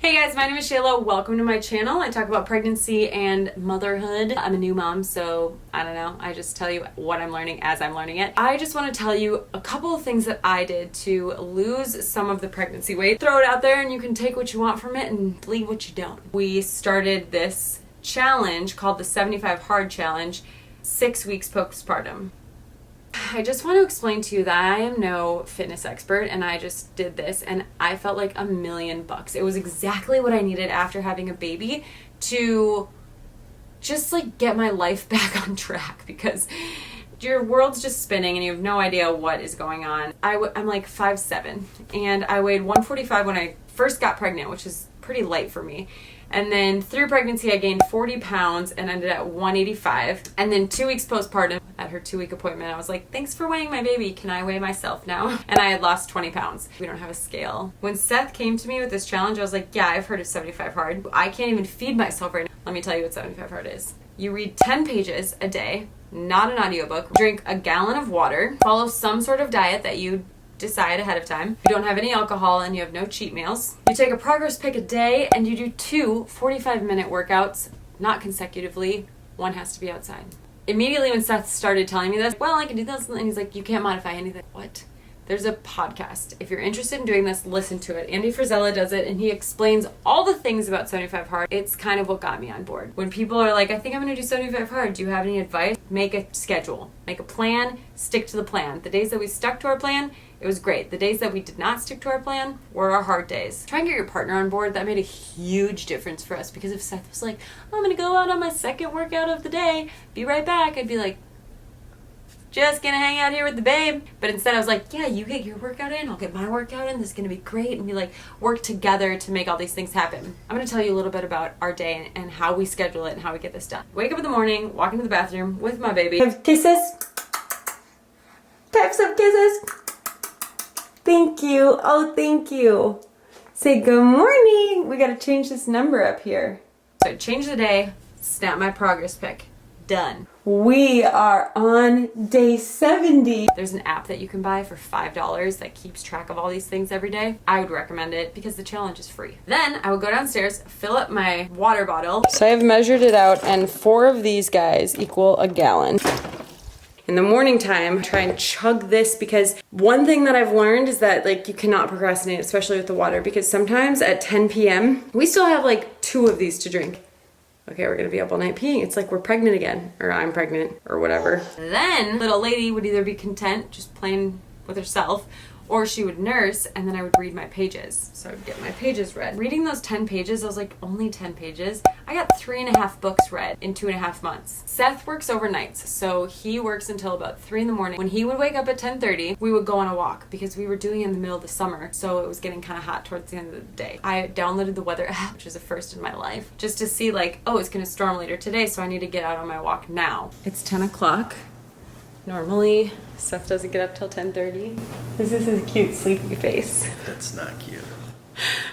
Hey guys, my name is Shayla. Welcome to my channel. I talk about pregnancy and motherhood. I'm a new mom, so I don't know. I just tell you what I'm learning as I'm learning it. I just want to tell you a couple of things that I did to lose some of the pregnancy weight. Throw it out there and you can take what you want from it and leave what you don't. We started this challenge called the 75 Hard Challenge, 6 weeks postpartum. I just want to explain to you that I am no fitness expert and I just did this and I felt like $1,000,000. It was exactly what I needed after having a baby to just like get my life back on track, because your world's just spinning and you have no idea what is going on. I'm like 5'7" and I weighed 145 when I first got pregnant, which is pretty light for me. And then through pregnancy, I gained 40 pounds and ended at 185. And then 2 weeks postpartum, at her 2-week appointment, I was like, thanks for weighing my baby. Can I weigh myself now? And I had lost 20 pounds. We don't have a scale. When Seth came to me with this challenge, I was like, yeah, I've heard of 75 Hard. I can't even feed myself right now. Let me tell you what 75 Hard is. You read 10 pages a day, not an audiobook, drink a gallon of water, follow some sort of diet that you decide ahead of time. You don't have any alcohol and you have no cheat meals. You take a progress pic a day and you do 2 45-minute workouts, not consecutively. One has to be outside. Immediately when Seth started telling me this, well, I can do this, and he's like, you can't modify anything. What? There's a podcast. If you're interested in doing this, listen to it. Andy Frisella does it and he explains all the things about 75 Hard. It's kind of what got me on board. When people are like, I think I'm going to do 75 Hard, do you have any advice? Make a schedule. Make a plan. Stick to the plan. The days that we stuck to our plan, it was great. The days that we did not stick to our plan were our hard days. Try and get your partner on board. That made a huge difference for us, because if Seth was like, oh, I'm going to go out on my second workout of the day, be right back, I'd be like, just gonna hang out here with the babe. But instead I was like, yeah, you get your workout in, I'll get my workout in, this is gonna be great. And we like work together to make all these things happen. I'm gonna tell you a little bit about our day and how we schedule it and how we get this done. Wake up in the morning, walk into the bathroom with my baby. Have kisses. Have some kisses. Thank you. Oh, thank you. Say good morning. We gotta change this number up here. So change the day, snap my progress pic. Done. We are on day 70. There's an app that you can buy for $5 that keeps track of all these things every day. I would recommend it because the challenge is free. Then I would go downstairs, fill up my water bottle. So I have measured it out and 4 of these guys equal a gallon. In the morning time, try and chug this, because one thing that I've learned is that like you cannot procrastinate, especially with the water, because sometimes at 10 p.m. we still have like 2 of these to drink. Okay, we're gonna be up all night peeing. It's like we're pregnant again, or I'm pregnant, or whatever. Then little lady would either be content just playing with herself, or she would nurse, and then I would read my pages. So I would get my pages read. Reading those 10 pages, I was like, only 10 pages? I got 3.5 books read in 2.5 months. Seth works overnights, so he works until about 3 in the morning. When he would wake up at 10:30, we would go on a walk, because we were doing it in the middle of the summer, so it was getting kind of hot towards the end of the day. I downloaded the weather app, which is a first in my life, just to see like, oh, it's gonna storm later today, so I need to get out on my walk now. It's 10 o'clock. Normally, Seth doesn't get up till 10:30. This is his cute, sleepy face. That's not cute.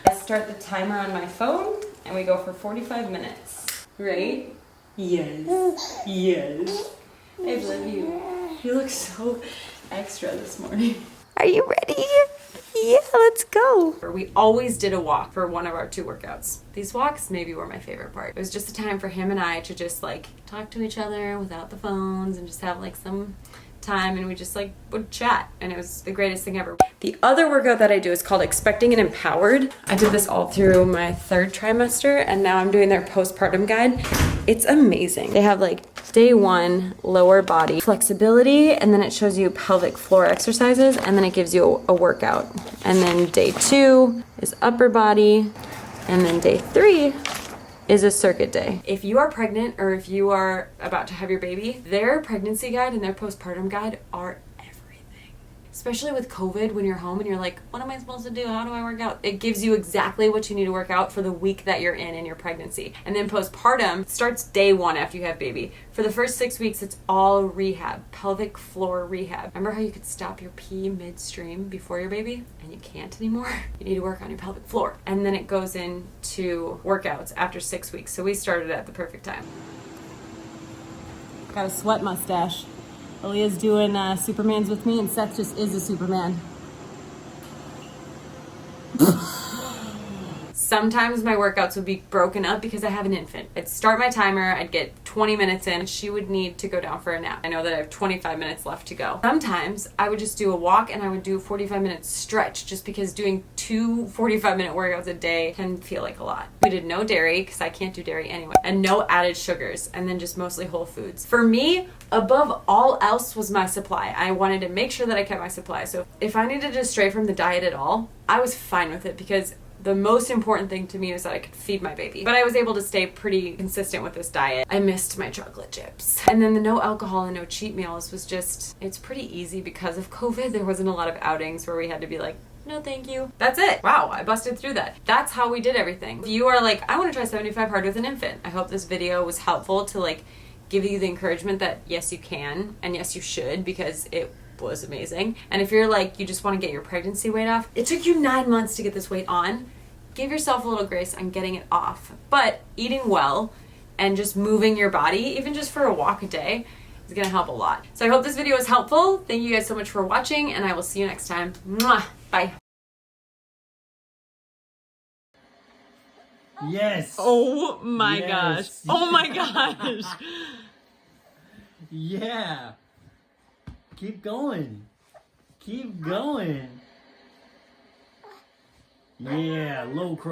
I start the timer on my phone, and we go for 45 minutes. Right? Yes. Yes. I love you. You look so extra this morning. Are you ready? Yeah, let's go. We always did a walk for one of our 2 workouts. These walks maybe were my favorite part. It was just a time for him and I to just like talk to each other without the phones and just have like some time, and we just like would chat, and it was the greatest thing ever. The other workout that I do is called Expecting and Empowered. I did this all through my 3rd trimester, and now I'm doing their postpartum guide. It's amazing. They have like day 1 lower body flexibility, and then it shows you pelvic floor exercises, and then it gives you a workout. And then day 2 is upper body, and then day 3 is a circuit day. If you are pregnant or if you are about to have your baby, their pregnancy guide and their postpartum guide are everything. Especially with COVID, when you're home and you're like, what am I supposed to do? How do I work out? It gives you exactly what you need to work out for the week that you're in your pregnancy. And then postpartum starts day 1 after you have baby. For the first 6 weeks, it's all rehab, pelvic floor rehab. Remember how you could stop your pee midstream before your baby? And you can't anymore? You need to work on your pelvic floor. And then it goes into workouts after 6 weeks. So we started at the perfect time. Got a sweat mustache. Aaliyah's doing Supermans with me, and Seth just is a Superman. Sometimes my workouts would be broken up because I have an infant. I'd start my timer, I'd get 20 minutes in, she would need to go down for a nap. I know that I have 25 minutes left to go. Sometimes I would just do a walk and I would do a 45-minute stretch, just because doing 2 45-minute workouts a day can feel like a lot. We did no dairy, because I can't do dairy anyway, and no added sugars, and then just mostly whole foods. For me, above all else was my supply. I wanted to make sure that I kept my supply. So if I needed to stray from the diet at all, I was fine with it, because the most important thing to me was that I could feed my baby. But I was able to stay pretty consistent with this diet. I missed my chocolate chips. And then the no alcohol and no cheat meals was just, it's pretty easy because of COVID. There wasn't a lot of outings where we had to be like, no thank you. That's it. Wow, I busted through that. That's how we did everything. If you are like, I want to try 75 hard with an infant, I hope this video was helpful to like give you the encouragement that yes you can, and yes you should, because it was amazing. And if you're like, you just want to get your pregnancy weight off, it took you 9 months to get this weight on. Give yourself a little grace on getting it off. But eating well and just moving your body, even just for a walk a day, is gonna help a lot. So I hope this video was helpful. Thank you guys so much for watching, and I will see you next time. Mwah! Bye. Yes. Oh my Yes. gosh. Oh my gosh. Yeah. Keep going. Keep going. Yeah, low cross.